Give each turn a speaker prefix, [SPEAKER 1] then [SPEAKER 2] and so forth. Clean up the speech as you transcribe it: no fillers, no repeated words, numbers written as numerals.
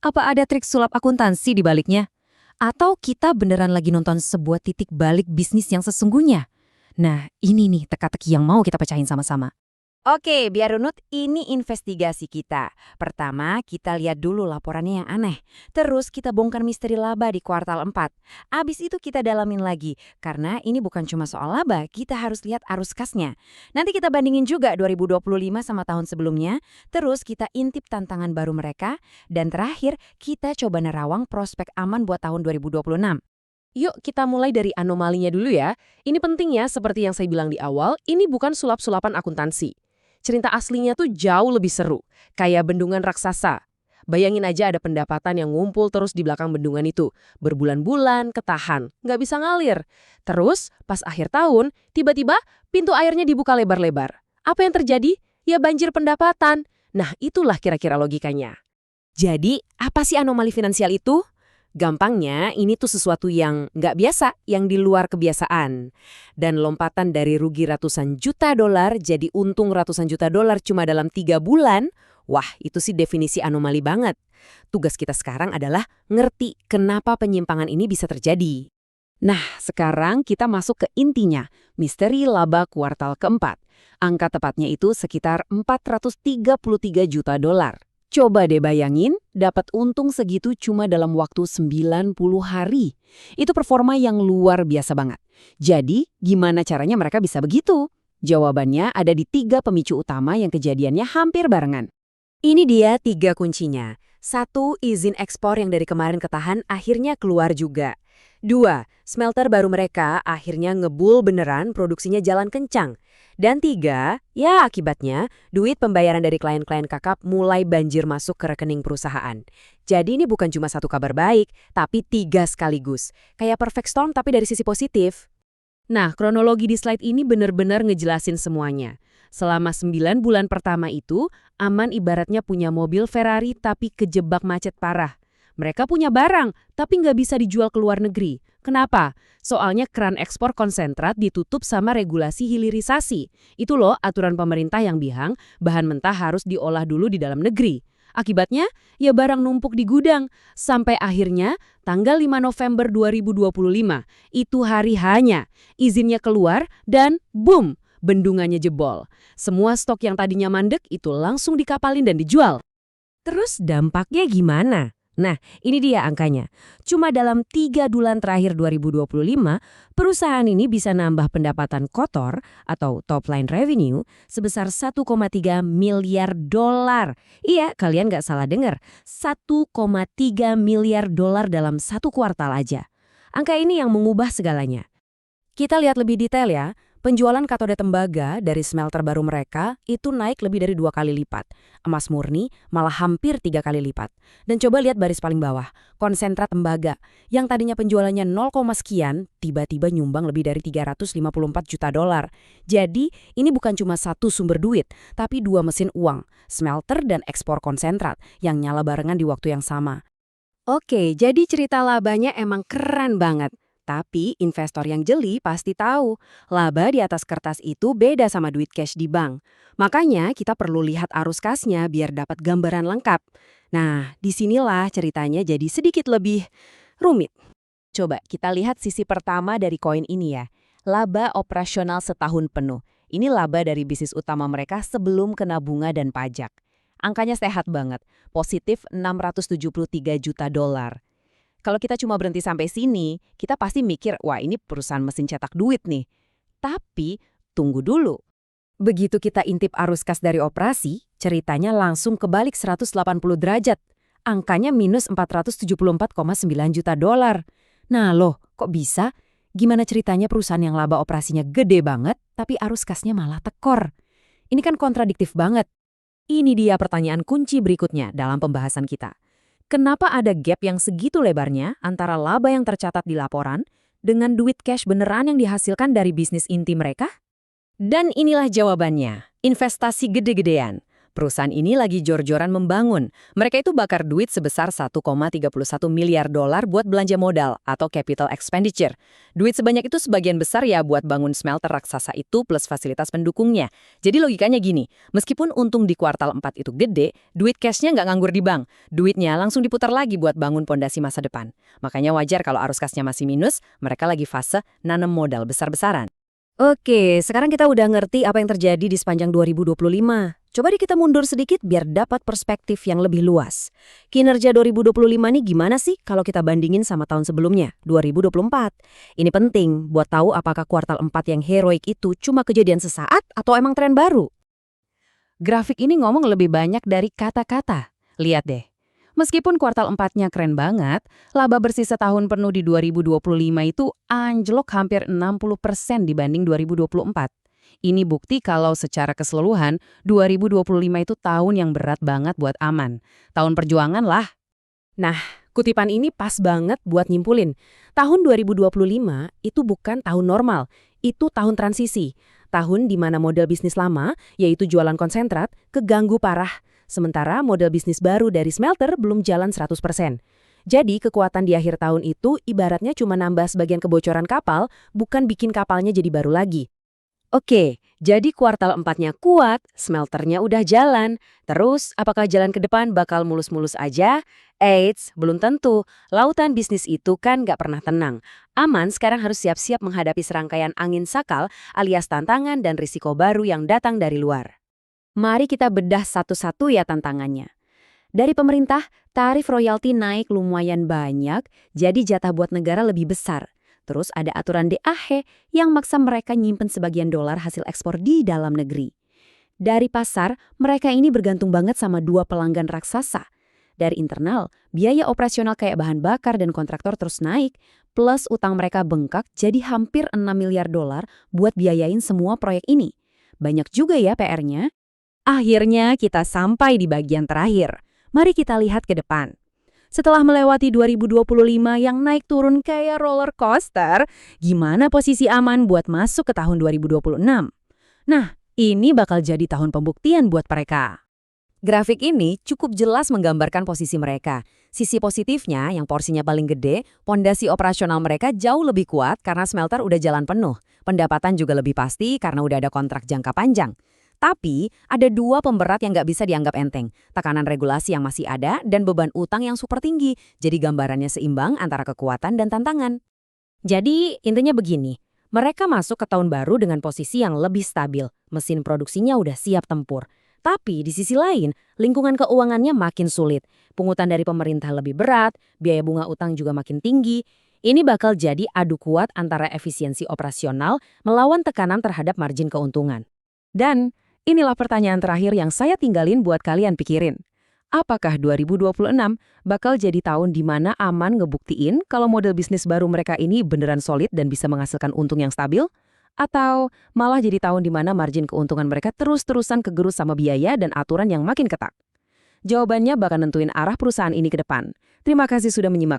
[SPEAKER 1] Apa ada trik sulap akuntansi di baliknya? Atau kita beneran lagi nonton sebuah titik balik bisnis yang sesungguhnya? Nah, ini nih teka-teki yang mau kita pecahin sama-sama.
[SPEAKER 2] Oke, biar runut, ini investigasi kita. Pertama, kita lihat dulu laporannya yang aneh. Terus kita bongkar misteri laba di kuartal 4. Abis itu kita dalamin lagi, karena ini bukan cuma soal laba, kita harus lihat arus kasnya. Nanti kita bandingin juga 2025 sama tahun sebelumnya, terus kita intip tantangan baru mereka, dan terakhir kita coba nerawang prospek aman buat tahun 2026.
[SPEAKER 3] Yuk kita mulai dari anomalinya dulu ya. Ini penting ya, seperti yang saya bilang di awal, ini bukan sulap-sulapan akuntansi. Cerita aslinya tuh jauh lebih seru, kayak bendungan raksasa. Bayangin aja ada pendapatan yang ngumpul terus di belakang bendungan itu. Berbulan-bulan, ketahan, nggak bisa ngalir. Terus, pas akhir tahun, tiba-tiba pintu airnya dibuka lebar-lebar. Apa yang terjadi? Ya banjir pendapatan. Nah, itulah kira-kira logikanya. Jadi, apa sih anomali finansial itu? Gampangnya, ini tuh sesuatu yang nggak biasa, yang di luar kebiasaan. Dan lompatan dari rugi ratusan juta dolar jadi untung ratusan juta dolar cuma dalam 3 bulan, wah itu sih definisi anomali banget. Tugas kita sekarang adalah ngerti kenapa penyimpangan ini bisa terjadi. Nah, sekarang kita masuk ke intinya, misteri laba kuartal keempat. Angka tepatnya itu sekitar 433 juta dolar. Coba deh bayangin, dapat untung segitu cuma dalam waktu 90 hari. Itu performa yang luar biasa banget. Jadi, gimana caranya mereka bisa begitu? Jawabannya ada di 3 pemicu utama yang kejadiannya hampir barengan.
[SPEAKER 2] Ini dia 3 kuncinya. 1, izin ekspor yang dari kemarin ketahan akhirnya keluar juga. 2, smelter baru mereka akhirnya ngebul beneran, produksinya jalan kencang. Dan 3, ya akibatnya, duit pembayaran dari klien-klien kakap mulai banjir masuk ke rekening perusahaan. Jadi ini bukan cuma satu kabar baik, tapi 3 sekaligus. Kayak perfect storm tapi dari sisi positif.
[SPEAKER 3] Nah, kronologi di slide ini benar-benar ngejelasin semuanya. Selama 9 bulan pertama itu, Aman ibaratnya punya mobil Ferrari tapi kejebak macet parah. Mereka punya barang, tapi nggak bisa dijual ke luar negeri. Kenapa? Soalnya keran ekspor konsentrat ditutup sama regulasi hilirisasi. Itu loh aturan pemerintah yang bilang bahan mentah harus diolah dulu di dalam negeri. Akibatnya, ya barang numpuk di gudang. Sampai akhirnya, tanggal 5 November 2025, itu hari hanya. Izinnya keluar dan boom, bendungannya jebol. Semua stok yang tadinya mandek itu langsung dikapalin dan dijual.
[SPEAKER 1] Terus dampaknya gimana? Nah, ini dia angkanya. Cuma dalam 3 bulan terakhir 2025, perusahaan ini bisa nambah pendapatan kotor atau top line revenue sebesar 1,3 miliar dolar. Iya, kalian nggak salah dengar. 1,3 miliar dolar dalam 1 kuartal aja. Angka ini yang mengubah segalanya. Kita lihat lebih detail ya. Penjualan katode tembaga dari smelter baru mereka itu naik lebih dari 2 kali lipat. Emas murni malah hampir 3 kali lipat. Dan coba lihat baris paling bawah, konsentrat tembaga. Yang tadinya penjualannya 0, sekian, tiba-tiba nyumbang lebih dari 354 juta dolar. Jadi, ini bukan cuma satu sumber duit, tapi 2 mesin uang, smelter dan ekspor konsentrat, yang nyala barengan di waktu yang sama. Oke, jadi cerita labanya emang keren banget. Tapi investor yang jeli pasti tahu, laba di atas kertas itu beda sama duit cash di bank. Makanya kita perlu lihat arus kasnya biar dapat gambaran lengkap. Nah, disinilah ceritanya jadi sedikit lebih rumit. Coba kita lihat sisi pertama dari koin ini ya. Laba operasional setahun penuh. Ini laba dari bisnis utama mereka sebelum kena bunga dan pajak. Angkanya sehat banget, positif 673 juta dolar. Kalau kita cuma berhenti sampai sini, kita pasti mikir, wah ini perusahaan mesin cetak duit nih. Tapi, tunggu dulu. Begitu kita intip arus kas dari operasi, ceritanya langsung kebalik 180 derajat. Angkanya minus 474,9 juta dolar. Nah loh, kok bisa? Gimana ceritanya perusahaan yang laba operasinya gede banget, tapi arus kasnya malah tekor? Ini kan kontradiktif banget. Ini dia pertanyaan kunci berikutnya dalam pembahasan kita. Kenapa ada gap yang segitu lebarnya antara laba yang tercatat di laporan dengan duit cash beneran yang dihasilkan dari bisnis inti mereka? Dan inilah jawabannya, investasi gede-gedean.
[SPEAKER 2] Perusahaan ini lagi jor-joran membangun. Mereka itu bakar duit sebesar 1,31 miliar dolar buat belanja modal atau capital expenditure. Duit sebanyak itu sebagian besar ya buat bangun smelter raksasa itu plus fasilitas pendukungnya. Jadi logikanya gini, meskipun untung di kuartal 4 itu gede, duit cashnya nggak nganggur di bank. Duitnya langsung diputar lagi buat bangun pondasi masa depan. Makanya wajar kalau arus kasnya masih minus, mereka lagi fase nanam modal besar-besaran.
[SPEAKER 1] Oke, sekarang kita udah ngerti apa yang terjadi di sepanjang 2025. Coba deh kita mundur sedikit biar dapat perspektif yang lebih luas. Kinerja 2025 nih gimana sih kalau kita bandingin sama tahun sebelumnya, 2024? Ini penting buat tahu apakah kuartal 4 yang heroik itu cuma kejadian sesaat atau emang tren baru.
[SPEAKER 3] Grafik ini ngomong lebih banyak dari kata-kata. Lihat deh. Meskipun kuartal 4-nya keren banget, laba bersih setahun penuh di 2025 itu anjlok hampir 60% dibanding 2024. Ini bukti kalau secara keseluruhan, 2025 itu tahun yang berat banget buat Aman. Tahun perjuangan lah.
[SPEAKER 1] Nah, kutipan ini pas banget buat nyimpulin. Tahun 2025 itu bukan tahun normal, itu tahun transisi. Tahun di mana model bisnis lama, yaitu jualan konsentrat, keganggu parah. Sementara model bisnis baru dari smelter belum jalan 100%. Jadi kekuatan di akhir tahun itu ibaratnya cuma nambah sebagian kebocoran kapal, bukan bikin kapalnya jadi baru lagi. Oke, jadi kuartal 4-nya kuat, smelternya udah jalan. Terus, apakah jalan ke depan bakal mulus-mulus aja? Eits, belum tentu. Lautan bisnis itu kan nggak pernah tenang. Aman sekarang harus siap-siap menghadapi serangkaian angin sakal alias tantangan dan risiko baru yang datang dari luar. Mari kita bedah satu-satu ya tantangannya. Dari pemerintah, tarif royalti naik lumayan banyak, jadi jatah buat negara lebih besar. Terus ada aturan DAH yang maksa mereka nyimpen sebagian dolar hasil ekspor di dalam negeri. Dari pasar, mereka ini bergantung banget sama dua pelanggan raksasa. Dari internal, biaya operasional kayak bahan bakar dan kontraktor terus naik, plus utang mereka bengkak jadi hampir 6 miliar dolar buat biayain semua proyek ini. Banyak juga ya PR-nya. Akhirnya kita sampai di bagian terakhir. Mari kita lihat ke depan. Setelah melewati 2025 yang naik turun kayak roller coaster, gimana posisi Aman buat masuk ke tahun 2026? Nah, ini bakal jadi tahun pembuktian buat mereka. Grafik ini cukup jelas menggambarkan posisi mereka. Sisi positifnya, yang porsinya paling gede, pondasi operasional mereka jauh lebih kuat karena smelter udah jalan penuh. Pendapatan juga lebih pasti karena udah ada kontrak jangka panjang. Tapi, ada dua pemberat yang nggak bisa dianggap enteng. Tekanan regulasi yang masih ada dan beban utang yang super tinggi. Jadi gambarannya seimbang antara kekuatan dan tantangan. Jadi, intinya begini. Mereka masuk ke tahun baru dengan posisi yang lebih stabil. Mesin produksinya udah siap tempur. Tapi di sisi lain, lingkungan keuangannya makin sulit. Pungutan dari pemerintah lebih berat, biaya bunga utang juga makin tinggi. Ini bakal jadi adu kuat antara efisiensi operasional melawan tekanan terhadap margin keuntungan. Dan inilah pertanyaan terakhir yang saya tinggalin buat kalian pikirin. Apakah 2026 bakal jadi tahun di mana Aman ngebuktiin kalau model bisnis baru mereka ini beneran solid dan bisa menghasilkan untung yang stabil? Atau malah jadi tahun di mana margin keuntungan mereka terus-terusan kegerus sama biaya dan aturan yang makin ketat? Jawabannya bakal nentuin arah perusahaan ini ke depan. Terima kasih sudah menyimak.